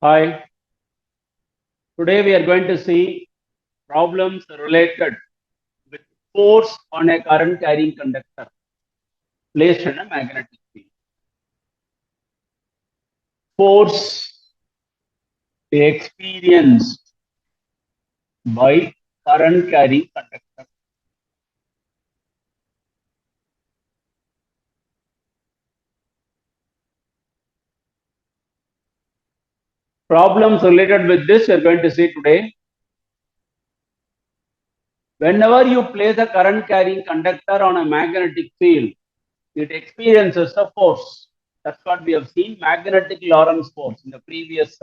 Hi, today we are going to see problems related with force on a current carrying conductor placed in a magnetic field. Force experienced by current carrying conductor. Problems related with this we are going to see today. Whenever you place a current carrying conductor on a magnetic field, it experiences a force. That's what we have seen, magnetic Lorentz force. In the previous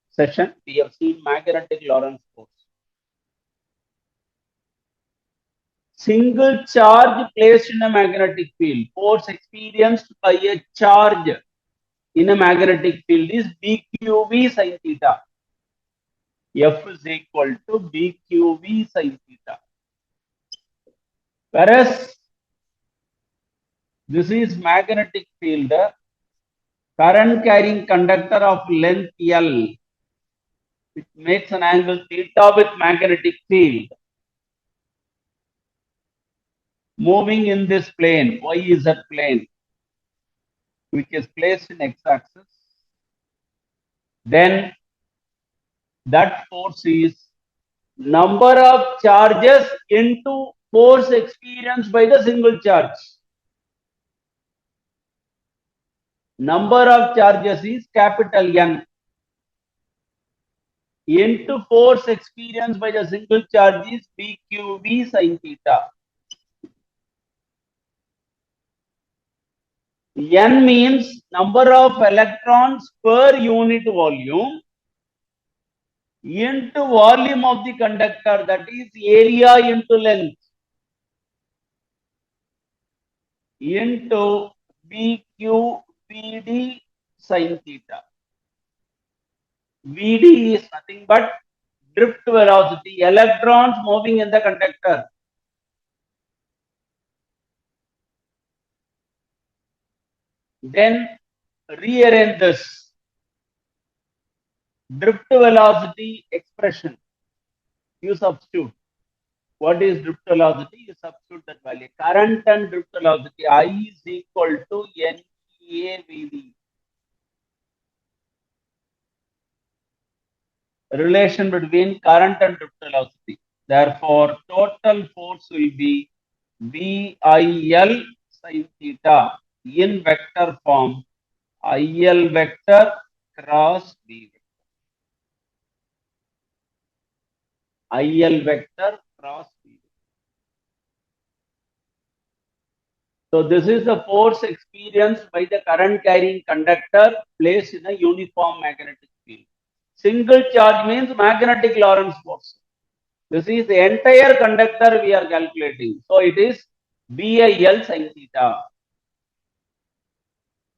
session, we have seen magnetic Lorentz force. Single charge placed in a magnetic field, force experienced by a charge in a magnetic field is BQV sin theta. F is equal to BQV sin theta. Whereas this is magnetic field, current carrying conductor of length L, which makes an angle theta with magnetic field. Moving in this plane, YZ plane, which is placed in x-axis, then that force is number of charges into force experienced by the single charge. Number of charges is capital N into force experienced by the single charge is PQV sin theta. N means number of electrons per unit volume into volume of the conductor, that is area into length, into BQVD sin theta. Vd is nothing but drift velocity, electrons moving in the conductor. Then rearrange this drift velocity expression. You substitute. What is drift velocity? You substitute that value. Current and drift velocity I is equal to NAVD. Relation between current and drift velocity. Therefore, total force will be VIL sin theta in vector form, IL vector cross V vector. IL vector cross V vector. So this is the force experienced by the current carrying conductor placed in a uniform magnetic field. Single charge means magnetic Lorentz force. This is the entire conductor we are calculating. So it is BIL sin theta.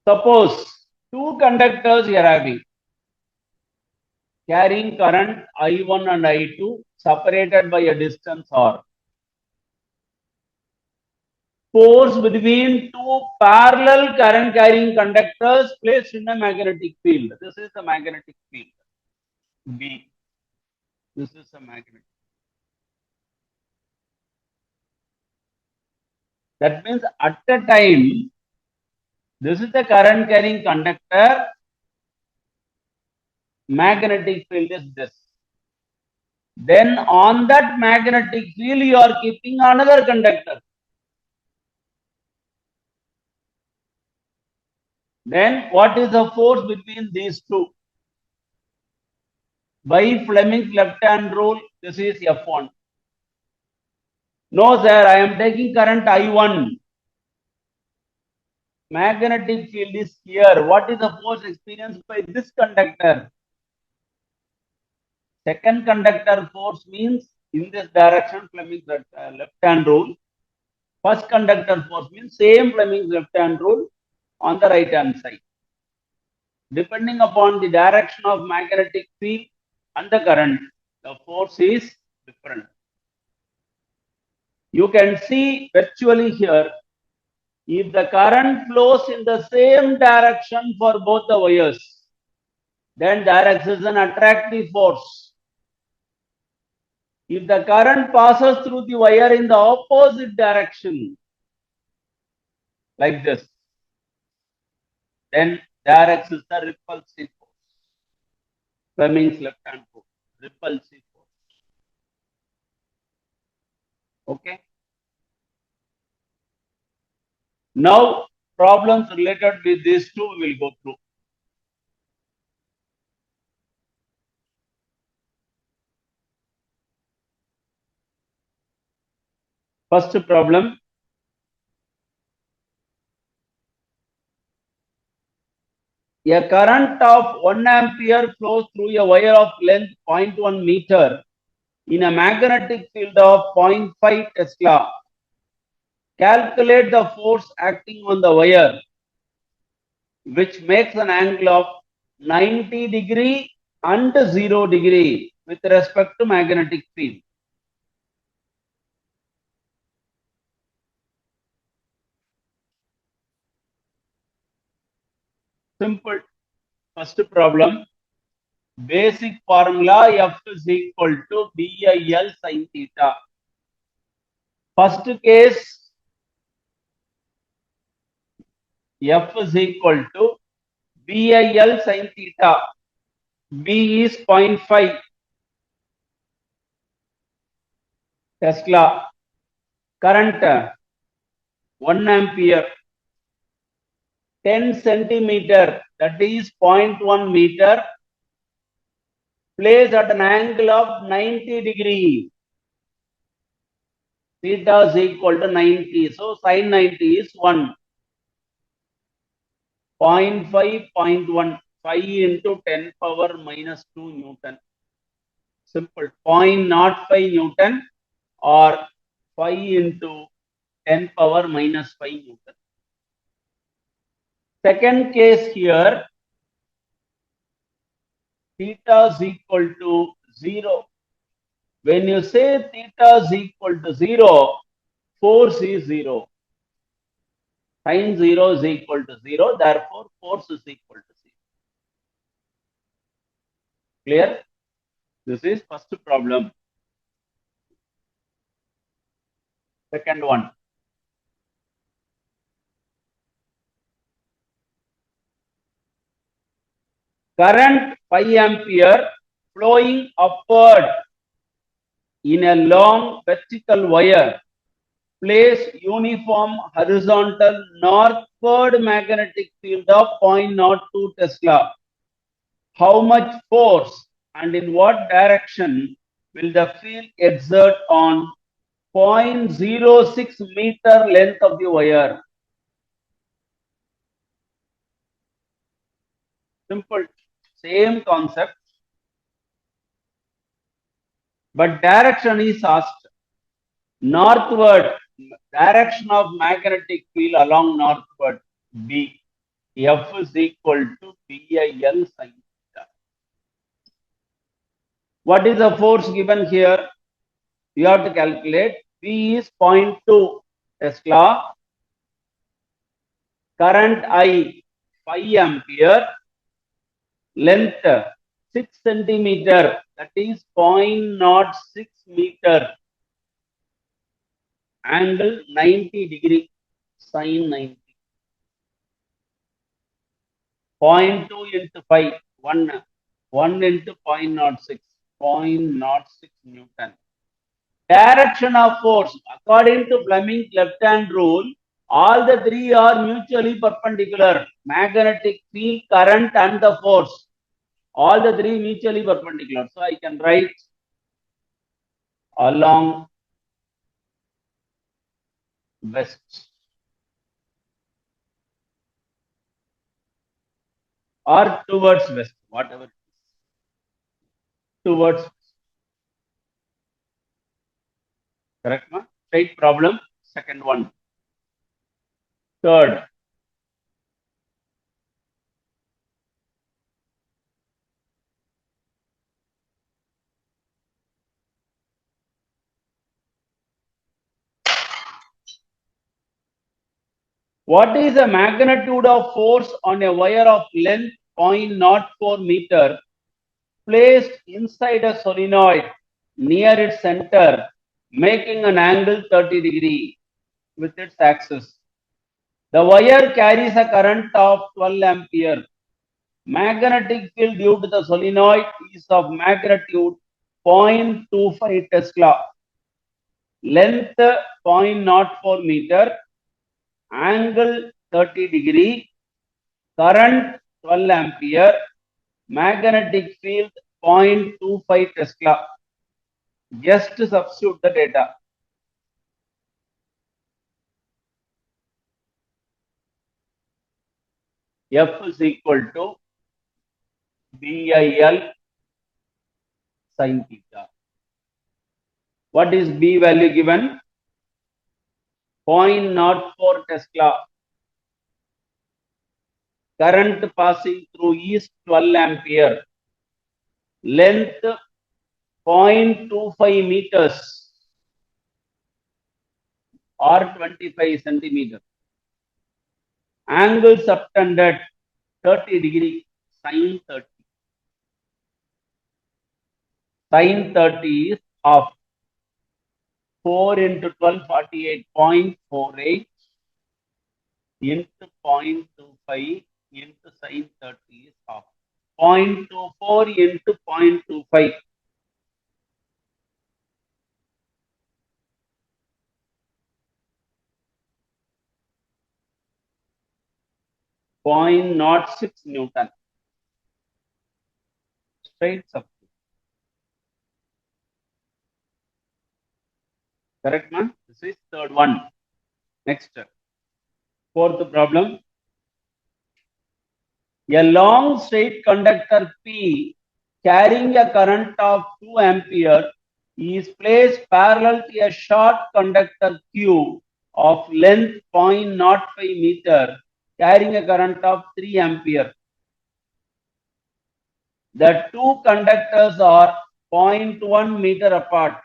Suppose two conductors you are having, carrying current I1 and I2 separated by a distance R. Force between two parallel current carrying conductors placed in a magnetic field. This is the magnetic field. B. This is the magnetic. That means at a time, this is the current carrying conductor, magnetic field is this. Then on that magnetic field, you are keeping another conductor. Then what is the force between these two? By Fleming's left hand rule, this is F1. No, sir, I am taking current I1. Magnetic field is here. What is the force experienced by this conductor? Second conductor force means in this direction, Fleming's left hand rule. First conductor force means same Fleming's left hand rule on the right hand side. Depending upon the direction of magnetic field and the current, the force is different. You can see virtually here, if the current flows in the same direction for both the wires, then there exists an attractive force. If the current passes through the wire in the opposite direction, like this, then there exists a repulsive force. Fleming's left hand force, repulsive force. Okay. Now, problems related with these two we will go through. First problem. A current of 1 ampere flows through a wire of length 0.1 meter in a magnetic field of 0.5 Tesla. Calculate the force acting on the wire, which makes an angle of 90° and 0° with respect to magnetic field. Simple. First problem. Basic formula F is equal to BIL sin theta. First case, F is equal to BIL sin theta. B is 0.5 Tesla. Current 1 ampere. 10 centimeter, that is 0.1 meter, placed at an angle of 90°. Theta is equal to 90. So sin 90 is 1. 0.5, 0.1, 5 into 10 power minus 2 Newton. Simple. 0.05 Newton or 5 into 10 power minus 5 Newton. Second case here, theta is equal to 0. When you say theta is equal to 0, force is 0. Sin 0 is equal to 0, therefore force is equal to 0. Clear? This is first problem. Second one. Current 5 ampere flowing upward in a long vertical wire. Place uniform horizontal northward magnetic field of 0.02 Tesla. How much force and in what direction will the field exert on 0.06 meter length of the wire? Simple, same concept, but direction is asked. Northward, direction of magnetic field along northward, B. F is equal to BIL sin theta. What is the force given here? You have to calculate. V is 0.2 Tesla. Current I 5 ampere. Length 6 centimeter. That is 0.06 meter. Angle 90°. Sin 90. 0.2 into 5. 1 into 0.06. 0.06 Newton. Direction of force. According to Fleming's left-hand rule, all the three are mutually perpendicular. Magnetic field, current and the force. All the three mutually perpendicular. So I can write along west or towards west, whatever it is. Towards west. Correct, ma? Straight problem. Second one. Third. What is the magnitude of force on a wire of length 0.04 meter placed inside a solenoid near its center, making an angle 30 degree with its axis. The wire carries a current of 12 ampere. Magnetic field due to the solenoid is of magnitude 0.25 Tesla. Length 0.04 meter. Angle 30 degree. Current 12 ampere. Magnetic field 0.25 Tesla. Just substitute the data. F is equal to BIL sin theta. What is B value given? 0.04 Tesla. Current passing through is 12 ampere. Length 0.25 meters or 25 centimeters. Angle subtended 30 degree sin 30. Sin 30 is half. 4 into 12, 48.48 into 0.25 into sin 30 is half. 0.24 into 0.25. 0.06 Newton. Straight substitute. Correct, man? This is third one. Next. Fourth problem. A long straight conductor P carrying a current of 2 ampere is placed parallel to a short conductor Q of length 0.05 meter carrying a current of 3 ampere. The two conductors are 0.1 meter apart.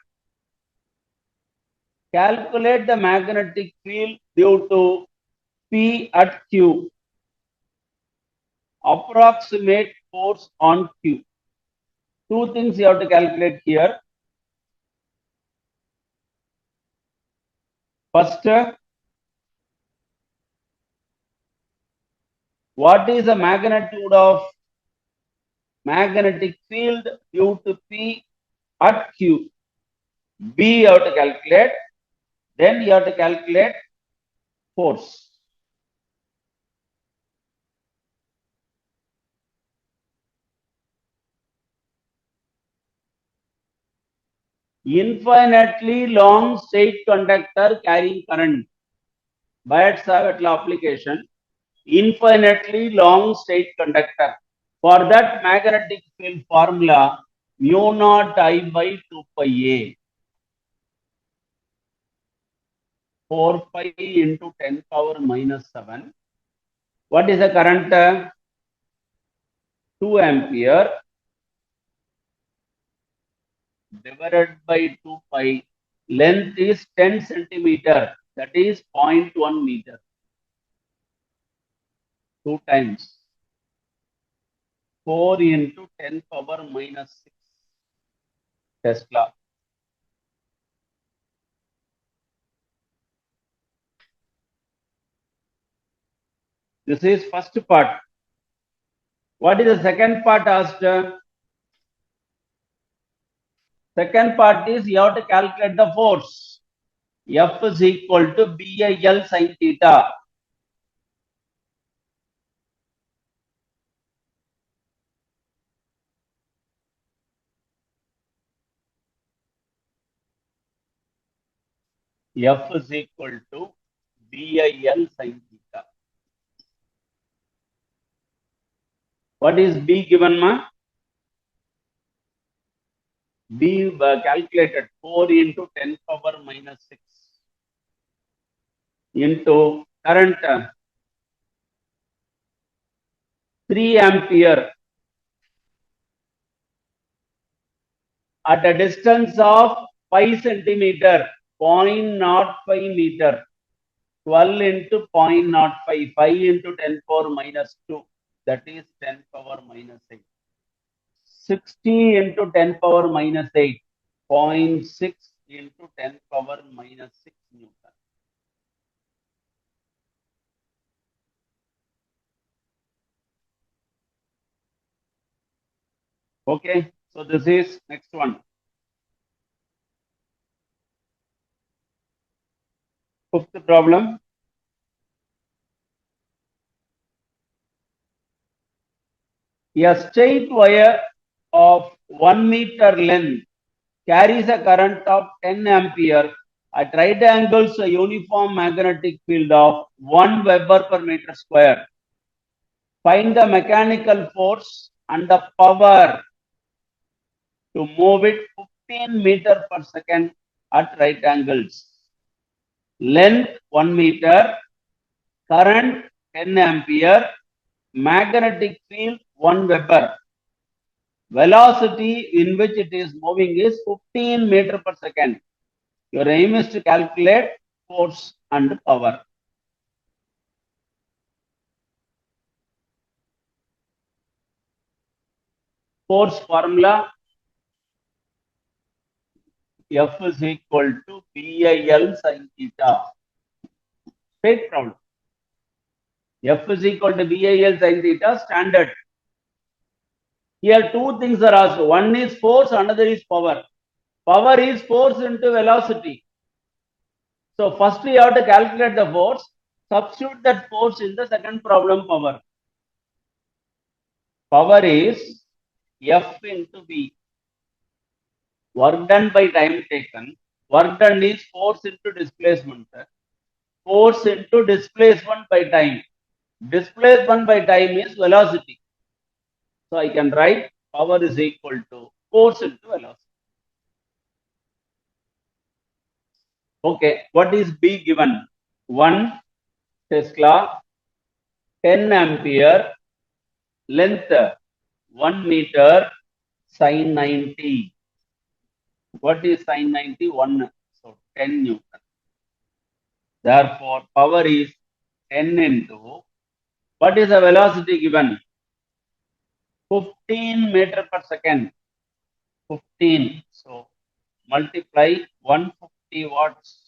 Calculate the magnetic field due to P at Q. Approximate force on Q. Two things you have to calculate here. First, what is the magnitude of magnetic field due to P at Q? B you have to calculate. Then you have to calculate force. Infinitely long straight conductor carrying current. Bayes law application. Infinitely long straight conductor. For that magnetic field formula, mu naught I by 2 pi A. 4 pi into 10 power minus 7. What is the current? 2 ampere divided by 2 pi. Length is 10 centimeter. That is 0.1 meter. 2 times. 4 into 10 power minus 6 Tesla. This is first part. What is the second part asked? Second part is you have to calculate the force. F is equal to BIL sin theta. F is equal to BIL sin theta. What is B given, ma? B calculated 4 into 10 power minus 6 into current 3 ampere at a distance of 5 centimeter, 0.05 meter. 12 into 0.05, 5 into 10 power minus 2. that is 10 power minus 8. 60 into 10 power minus 8, 0.6 into 10 power minus 6 Newton. Okay, so this is next one. Fifth problem. A straight wire of 1 meter length carries a current of 10 ampere at right angles a uniform magnetic field of 1 Weber per meter square. Find the mechanical force and the power to move it 15 meter per second at right angles. Length 1 meter, current 10 ampere, magnetic field 1 Weber. Velocity in which it is moving is 15 meter per second. Your aim is to calculate force and power. Force formula F is equal to BIL sin theta. Straight problem. F is equal to BIL sin theta, standard. Here two things are asked. One is force, another is power. Power is force into velocity. So first we have to calculate the force. Substitute that force in the second problem power. Power is F into V. Work done by time taken. Work done is force into displacement. Force into displacement by time. Displacement by time is velocity. So I can write power is equal to force into velocity. Okay, what is B given? 1 Tesla, 10 ampere, length 1 meter, sin 90. What is sin 90? 1. So 10 Newton. Therefore, power is 10 into, what is the velocity given? 15 meter per second. 15. So multiply 150 watts.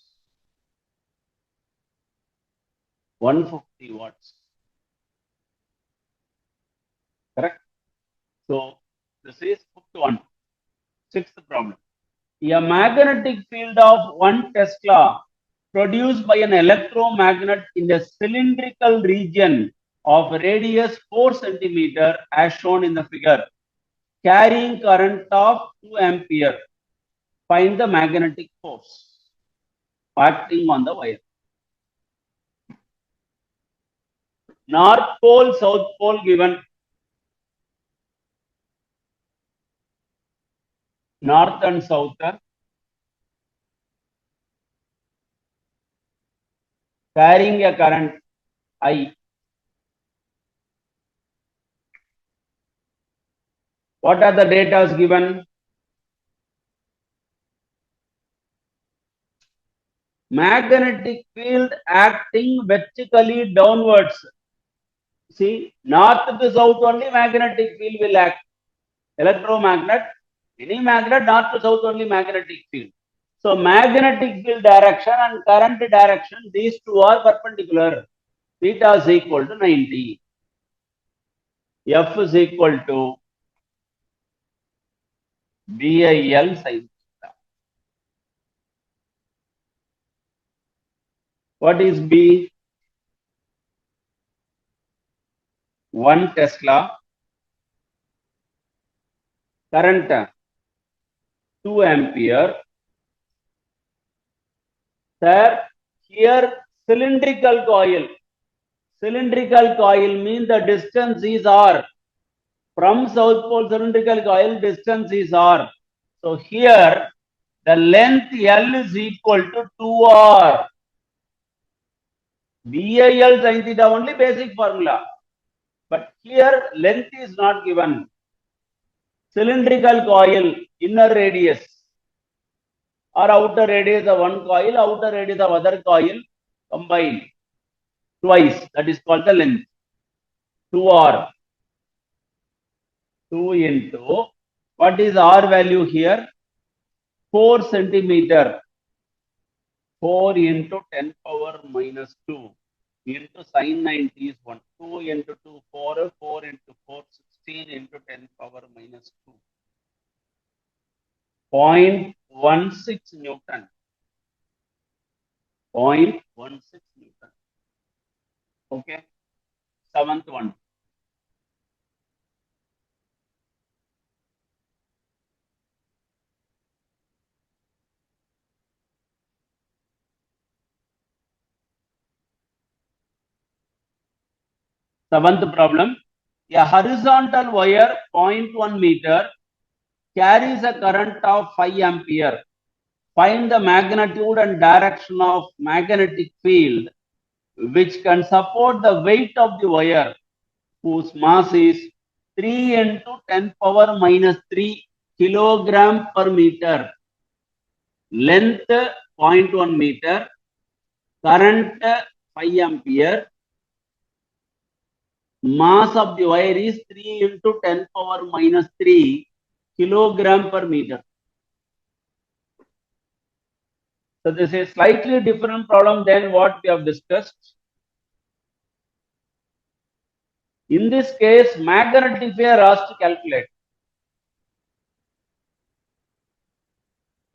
150 watts. Correct? So this is fifth one. Sixth problem. A magnetic field of 1 Tesla produced by an electromagnet in a cylindrical region of radius 4 centimeter as shown in the figure, carrying current of 2 ampere. Find the magnetic force acting on the wire. North pole, south pole given. North and south. Carrying a current I. What are the data given? Magnetic field acting vertically downwards. See, north to south only magnetic field will act. Electromagnet, any magnet, north to south only magnetic field. So magnetic field direction and current direction, these two are perpendicular. Theta is equal to 90. F is equal to BIL sin theta. What is B? 1 Tesla. Current 2 ampere. Sir, here cylindrical coil. Cylindrical coil means the distance is R. From south pole cylindrical coil, distance is R. So here the length L is equal to 2R. BIL sin theta only basic formula. But here length is not given. Cylindrical coil, inner radius or outer radius of one coil, outer radius of other coil combined twice. That is called the length. 2R. 2 into, what is R value here? 4 centimeter. 4 into 10 power minus 2 into sin 90 is 1. 2 into 2, 4. 4 into 4, 16 into 10 power minus 2. 0.16 Newton. 0.16 Newton. Okay. Seventh one. Seventh problem. A horizontal wire 0.1 meter carries a current of 5 ampere. Find the magnitude and direction of magnetic field which can support the weight of the wire whose mass is 3 into 10 power minus 3 kilogram per meter. Length 0.1 meter. Current 5 ampere. Mass of the wire is 3 into 10 power minus 3 kilogram per meter. So this is slightly different problem than what we have discussed. In this case, magnetic field has to calculate.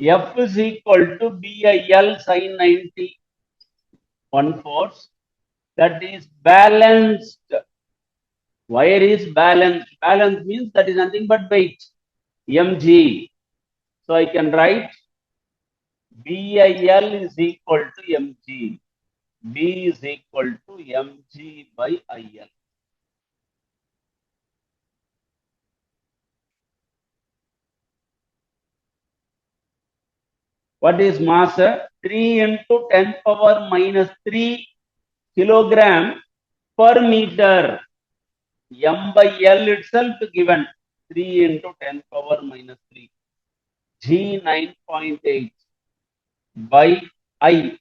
F is equal to BIL sin 90 1 force. That is balanced. Wire is balanced. Balance means that is nothing but weight. mg. So I can write BIL is equal to mg. B is equal to mg by IL. What is mass? 3 into 10 power minus 3 kilogram per meter. M by L itself given 3 into 10 power minus 3. G 9.8 by I.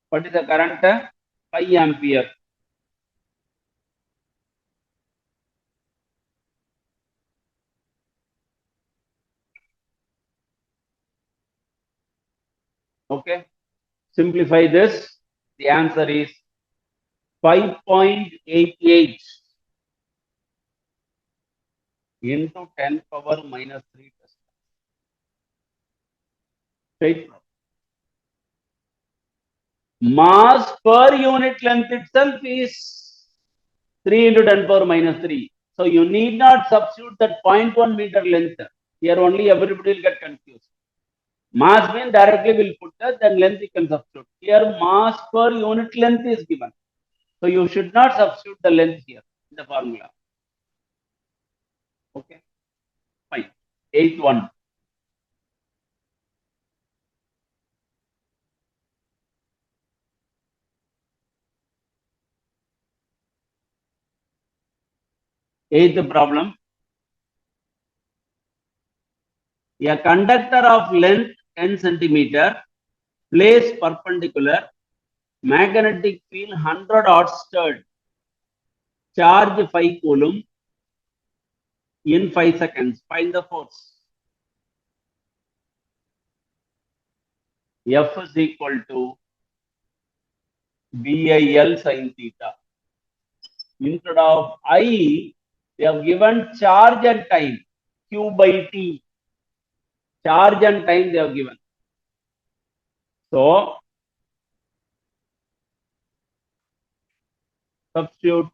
What is the current? 5 ampere. Okay. Simplify this. The answer is 5.88 into 10 power minus 3. Straight. Mass per unit length itself is 3 into 10 power minus 3. So you need not substitute that 0.1 meter length. Here only everybody will get confused. Mass means directly will put that, then length you can substitute. Here mass per unit length is given. So you should not substitute the length here in the formula. Okay, fine. Eighth one. Eighth problem. A conductor of length 10 centimeter placed perpendicular, magnetic field 100 odd stirred, charge 5 coulomb in 5 seconds. Find the force. F is equal to BIL sin theta. Instead of I, they have given charge and time, Q by T. Charge and time they have given. So, substitute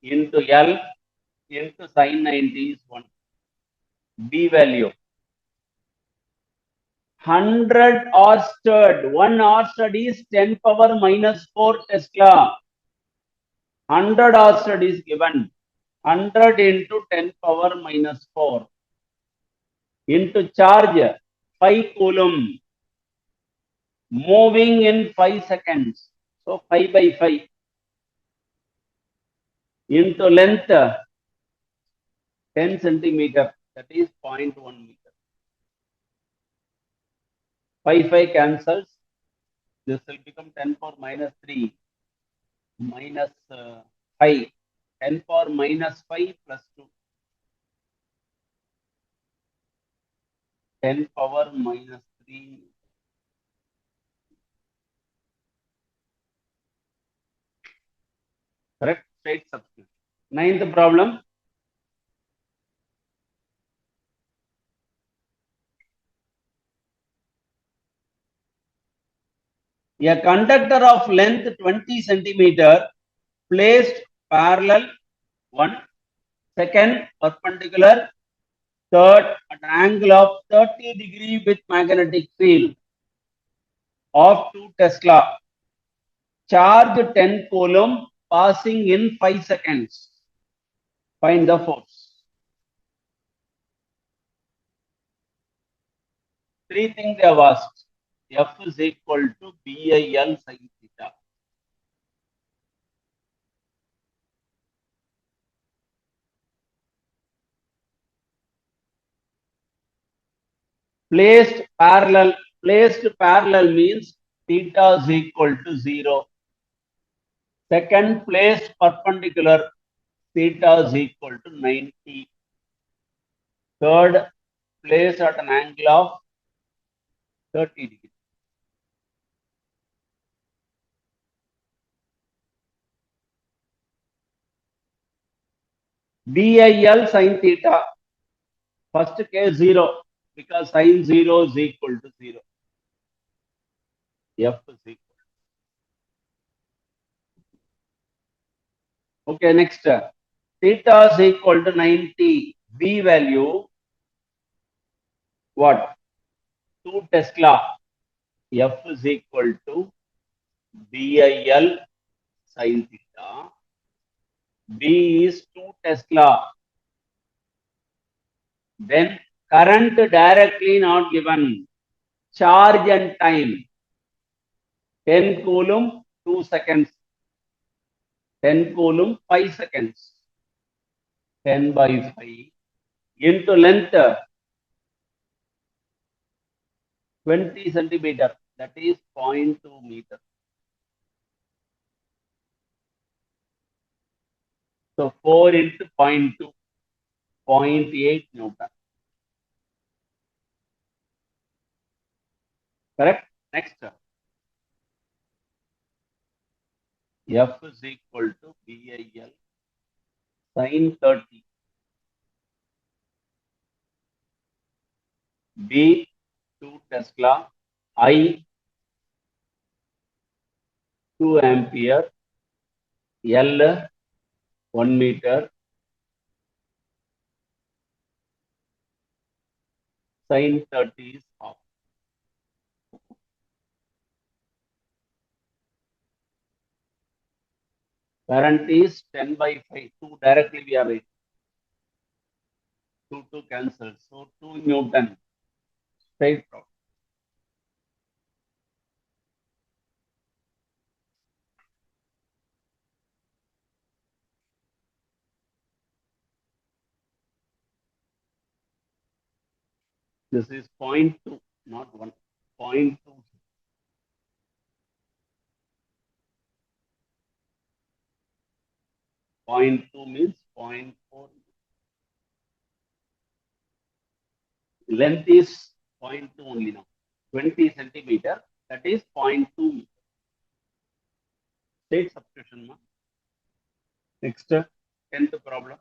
into L into sin 90 is 1. B value. 100 Oersted. 1 Oersted is 10 power minus 4 Tesla. 100 Oersted is given. 100 into 10 power minus 4 into charge 5 coulomb moving in 5 seconds. So 5 by 5 into length 10 centimeter, that is 0.1 meter. 5 cancels. This will become 10 power minus 3 minus 5. 10 power minus 5 plus 2. 10 power minus 3. Correct? Straight substitution. Ninth problem. A conductor of length 20 centimeter placed parallel, one, second perpendicular, third at an angle of 30 degree with magnetic field of 2 Tesla. Charge 10 coulomb passing in 5 seconds. Find the force. Three things they have asked. F is equal to BIL sin theta. Placed parallel means theta is equal to 0. Second, placed perpendicular, theta is equal to 90. Third, placed at an angle of 30 degrees. BIL sin theta. First case 0 because sin 0 is equal to 0. F is equal. Okay, next. Theta is equal to 90. B value, what? 2 Tesla. F is equal to BIL sin theta. B is 2 Tesla. Then current directly not given. Charge and time. 10 coulomb, 2 seconds. 10 coulomb, 5 seconds. 10 by 5 into length 20 centimeter. That is 0.2 meter. So 4 into 0.2, 0.8 Newton. Correct? Next. F is equal to BIL sin 30. B 2 Tesla. I 2 ampere. L 1 meter. Sin 30 is half. Current is 10 by 5. 2 directly we have it. 2 cancel. So 2 Newton. Straight from. This is 0.2, not 1. 0.2. 0.2 means 0.4. Length is 0.2 only now. 20 centimeter. That is 0.2 meter. Straight substitution. Next, 10th problem.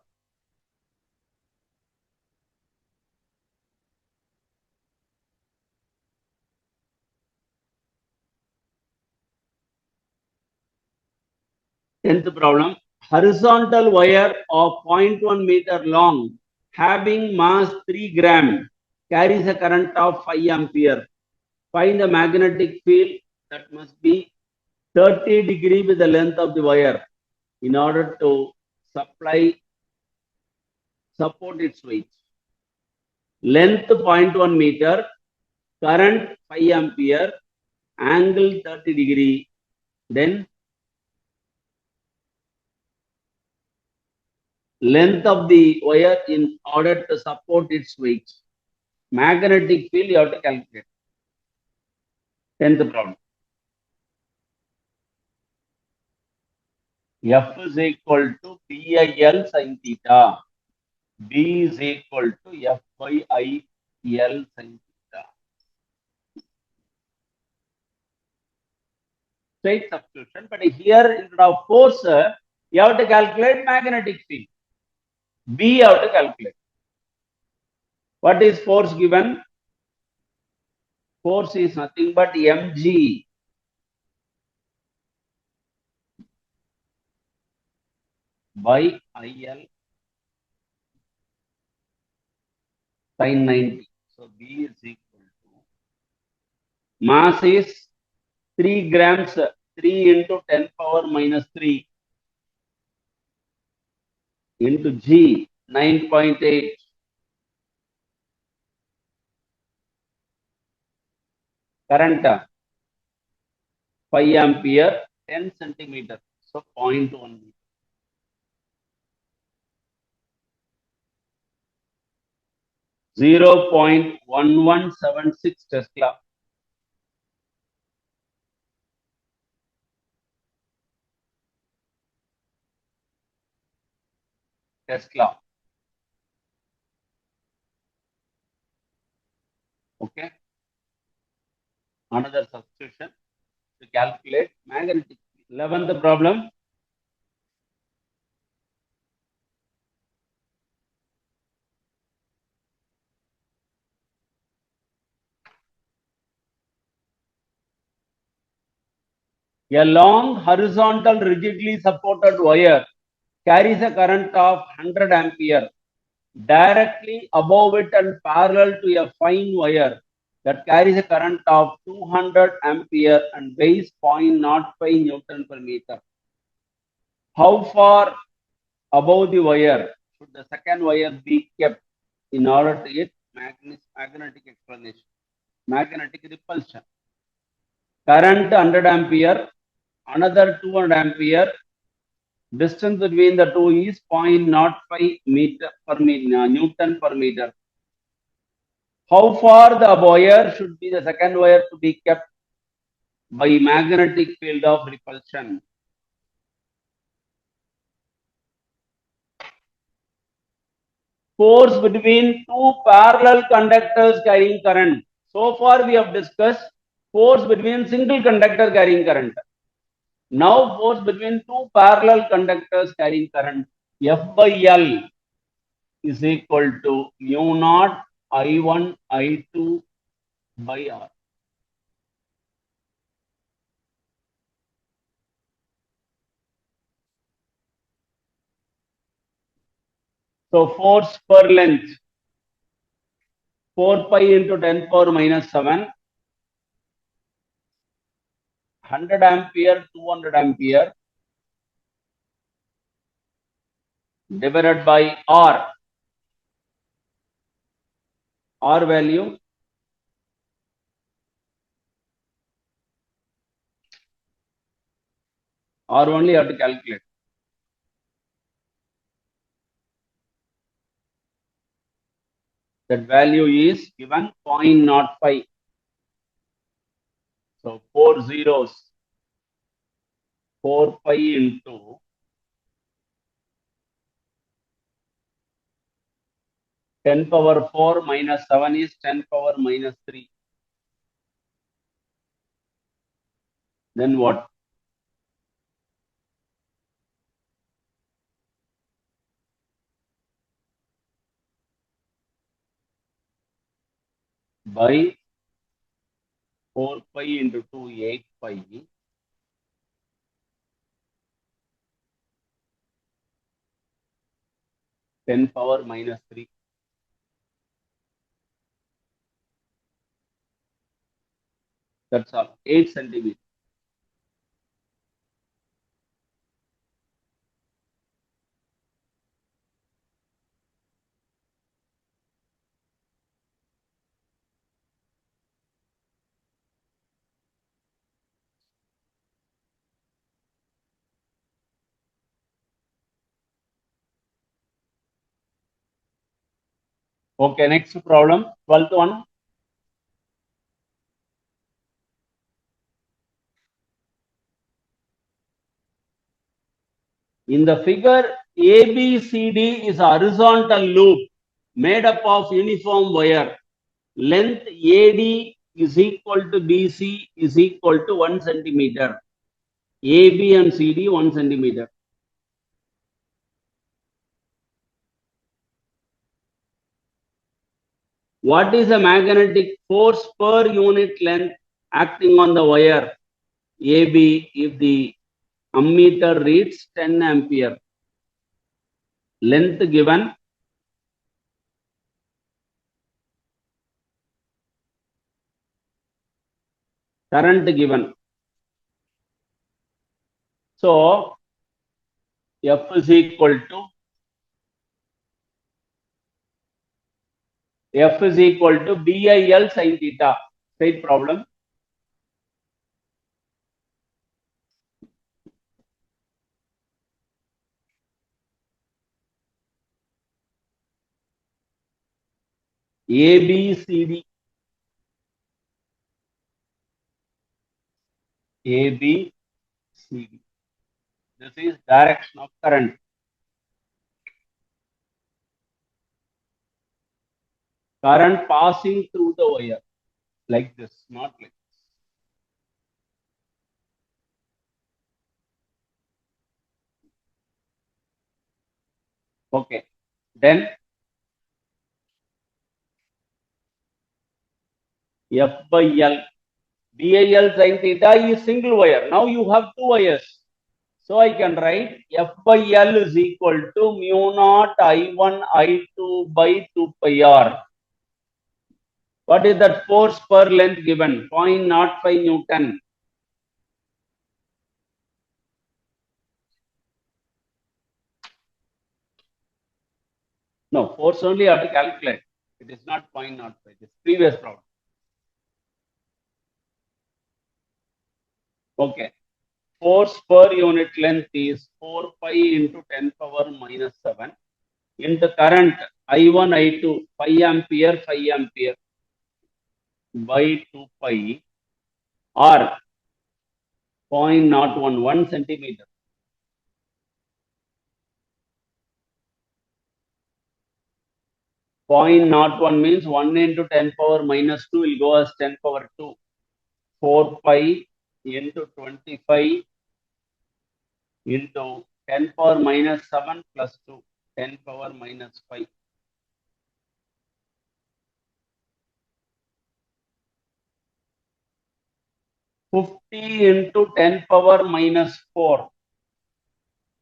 Tenth problem. Horizontal wire of 0.1 meter long having mass 3 gram carries a current of 5 ampere. Find the magnetic field that must be 30 degree with the length of the wire in order to support its weight. Length 0.1 meter, current 5 ampere, angle 30 degree, then length of the wire in order to support its weight. Magnetic field you have to calculate. 10th problem. F is equal to PIL sin theta. B is equal to F by IL sin theta. Straight substitution, but here instead of force, you have to calculate magnetic field. B you have to calculate. What is force given? Force is nothing but mg by IL sin 90. So B is equal to mass is 3 grams, 3 into 10 power minus 3 into G 9.8. Current 5 ampere 10 centimeter. So 0.1 meter. 0.1176 Tesla. Tesla. Okay. Another substitution to calculate magnetic. 11th problem. A long horizontal rigidly supported wire carries a current of 100 ampere directly above it and parallel to a fine wire that carries a current of 200 ampere and weighs 0.05 Newton per meter. How far above the wire should the second wire be kept in order to get magnetic explanation, magnetic repulsion? Current 100 ampere, another 200 ampere. Distance between the two is 0.05 meter per meter, Newton per meter. How far the wire should be the second wire to be kept by magnetic field of repulsion? Force between two parallel conductors carrying current. So far we have discussed force between single conductor carrying current. Now force between two parallel conductors carrying current. F by L is equal to mu naught I1 I2 by R. So force per length 4 pi into 10 power minus 7, 100 ampere, 200 ampere divided by R. R value R only have to calculate. That value is given 0.05. So 4 zeros, 4 pi into 10 power 4 minus 7 is 10 power minus 3. Then what? By 4 pi into 2, 8 pi. 10 power minus 3. That's all. 8 centimeters. Okay, next problem. 12th one. In the figure ABCD is a horizontal loop made up of uniform wire. Length AD is equal to BC is equal to 1 centimeter. AB and CD 1 centimeter. What is the magnetic force per unit length acting on the wire AB if the ammeter reads 10 ampere? Length given, current given. So F is equal to BIL sin theta. Straight problem. ABCD. ABCD. This is direction of current. Current passing through the wire. Like this, not like this. Okay. Then F by L. BIL sin theta is single wire. Now you have two wires. So I can write F by L is equal to mu naught I1 I2 by 2 pi R. What is that force per length given? 0.05 Newton. No, force only have to calculate. It is not 0.05. This previous problem. Okay. Force per unit length is 4 pi into 10 power minus 7 into current I1 I2 5 ampere by 2 pi or 0.01 1 centimeter. 0.01 means 1 into 10 power minus 2 will go as 10 power 2. 4 pi into 25 into 10 power minus 7 plus 2, 10 power minus 5. 50 into 10 power minus 4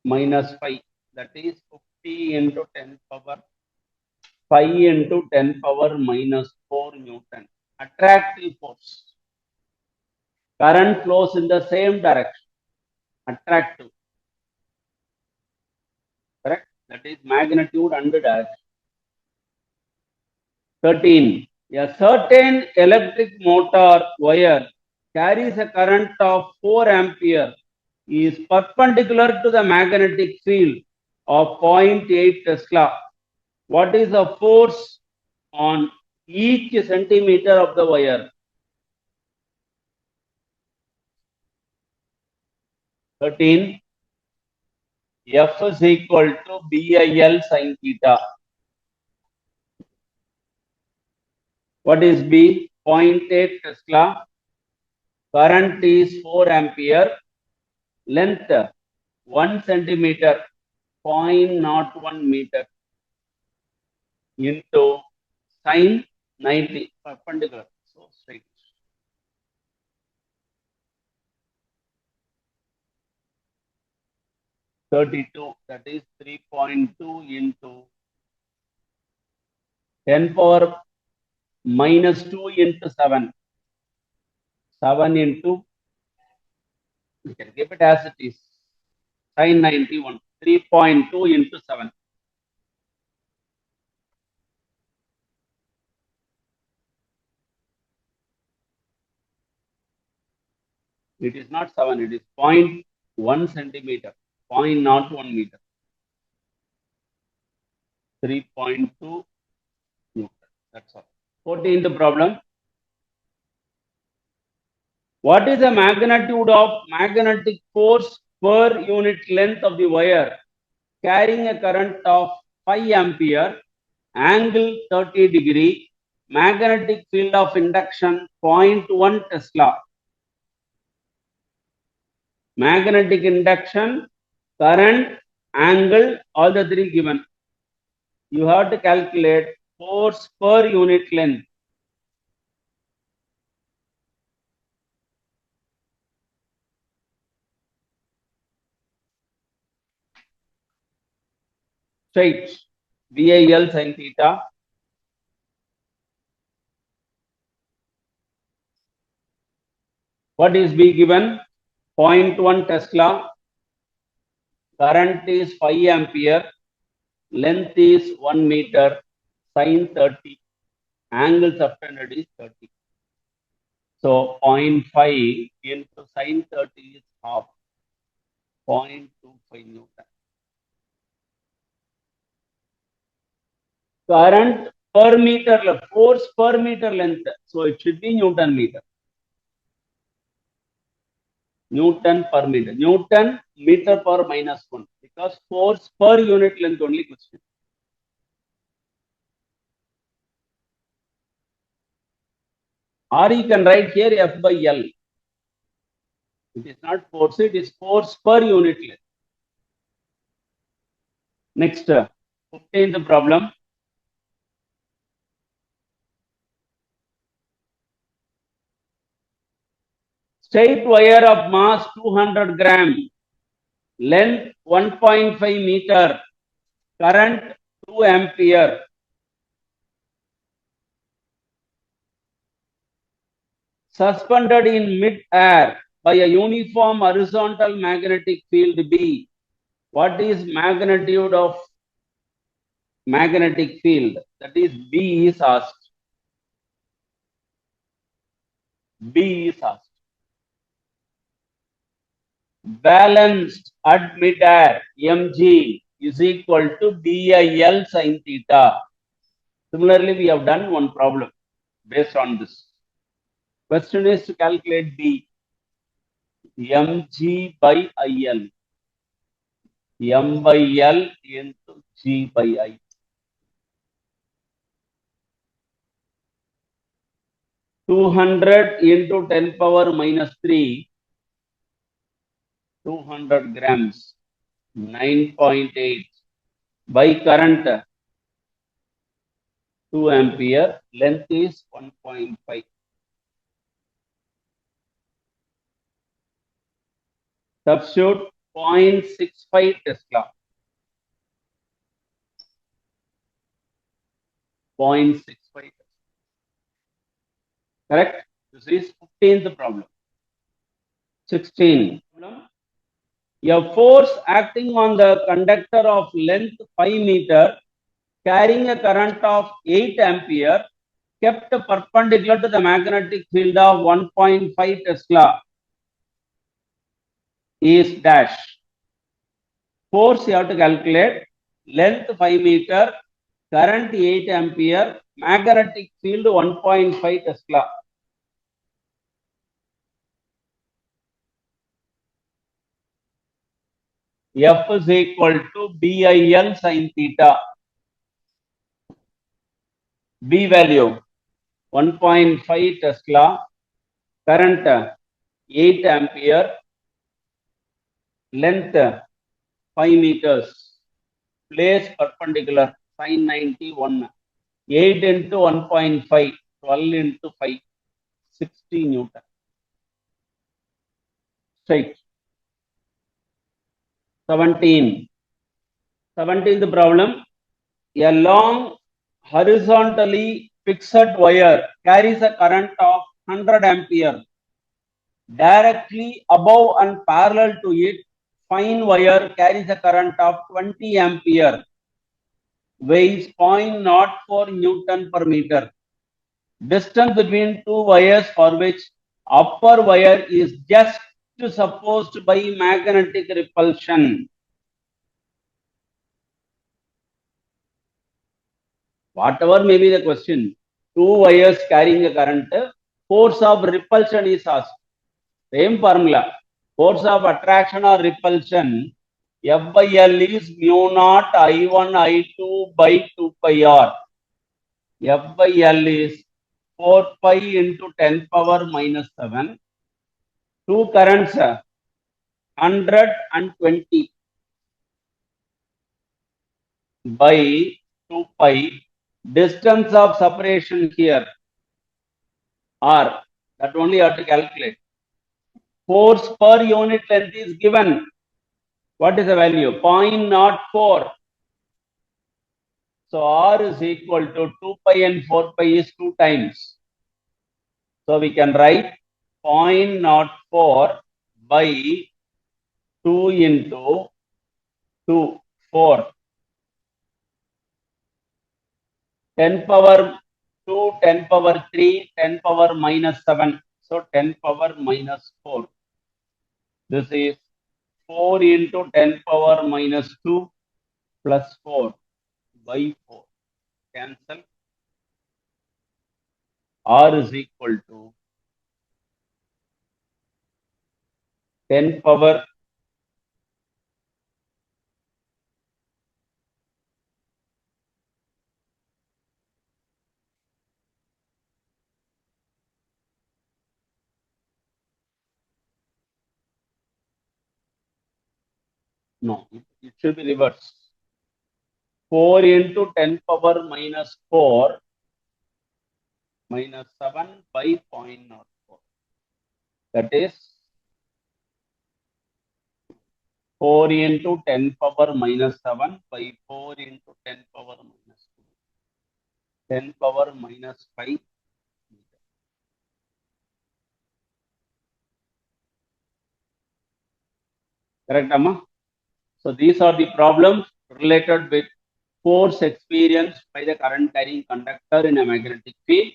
minus 5. That is 50 into 10 power 5 into 10 power minus 4 Newton. Attractive force. Current flows in the same direction. Attractive. Correct? That is magnitude and direction. 13. A certain electric motor wire carries a current of 4 ampere is perpendicular to the magnetic field of 0.8 Tesla. What is the force on each centimeter of the wire? 13. F is equal to BIL sin theta. What is B? 0.8 Tesla. Current is 4 ampere. Length 1 centimeter. 0.01 meter into sine 90 perpendicular. So straight. 32. That is 3.2 into 10 power minus 2 into 7. 7 into, we can give it as it is. Sine 91. 3.2 into 7. It is not 7, it is 0.1 centimeter, 0.01 meter. 3.2 Newton. That's all. 14th problem. What is the magnitude of magnetic force per unit length of the wire carrying a current of 5 ampere, angle 30 degree, magnetic field of induction 0.1 Tesla. Magnetic induction, current, angle, all the three given. You have to calculate force per unit length. Straight. VIL sin theta. What is B given? 0.1 Tesla. Current is 5 ampere. Length is 1 meter. Sin 30. Angle subtended is 30. So 0.5 into sin 30 is half. 0.25 Newton. Current per meter, force per meter length. So it should be Newton meter. Newton per meter. Newton meter per minus 1. Because force per unit length only question. Or you can write here F by L. It is not force, it is force per unit length. Next, 15th problem. Straight wire of mass 200 gram, length 1.5 meter, current 2 ampere. Suspended in mid-air by a uniform horizontal magnetic field B. What is magnitude of magnetic field? That is B is asked. B is asked. Balanced at mid-air, mg is equal to BIL sin theta. Similarly, we have done one problem based on this. Question is to calculate B. mg by IL. M by L into G by I. (200 into 10 power minus 3). 200 grams, 9.8 by current 2 ampere, length is 1.5. Substitute 0.65 Tesla. 0.65. Correct? This is 15th problem. 16. A force acting on the conductor of length 5 meter carrying a current of 8 ampere kept perpendicular to the magnetic field of 1.5 Tesla is dash. Force you have to calculate, length 5 meter, current 8 ampere, magnetic field 1.5 Tesla. F is equal to BIL sin theta. B value 1.5 Tesla, current 8 ampere, length 5 meters, place perpendicular sin 91, 8 into 1.5, 12 into 5, 60 Newton. Straight. 17th problem. A long horizontally fixed wire carries a current of 100 ampere. Directly above and parallel to it, fine wire carries a current of 20 ampere. Weighs 0.04 Newton per meter. Distance between two wires for which upper wire is just supposed by magnetic repulsion. Whatever may be the question, two wires carrying a current, force of repulsion is asked. Same formula. Force of attraction or repulsion F by L is mu naught I1 I2 by 2 pi R. F by L is 4 pi into 10 power minus 7. Two currents 100 and 20 by 2 pi. Distance of separation here R. That only you have to calculate. Force per unit length is given. What is the value? 0.04. So R is equal to 2 pi and 4 pi is 2 times. So we can write 0.04 by 2 into 2, 4. 10 power 2, 10 power 3, 10 power minus 7. So 10 power minus 4. This is 4 into 10 power minus 2 plus 4 by 4. Cancel. R is equal to 10 power no, it should be reversed. 4 into 10 power minus 4 minus 7 by 0.04. That is 4 into 10 power minus 7 by 4 into 10 power minus 2. 10 power minus 5. Correct, Amma? So these are the problems related with force experienced by the current carrying conductor in a magnetic field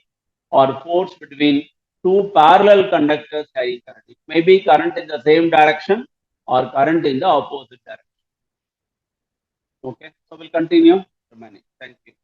or force between two parallel conductors carrying current. It may be current in the same direction or current in the opposite direction. Okay, so we'll continue remaining. Thank you.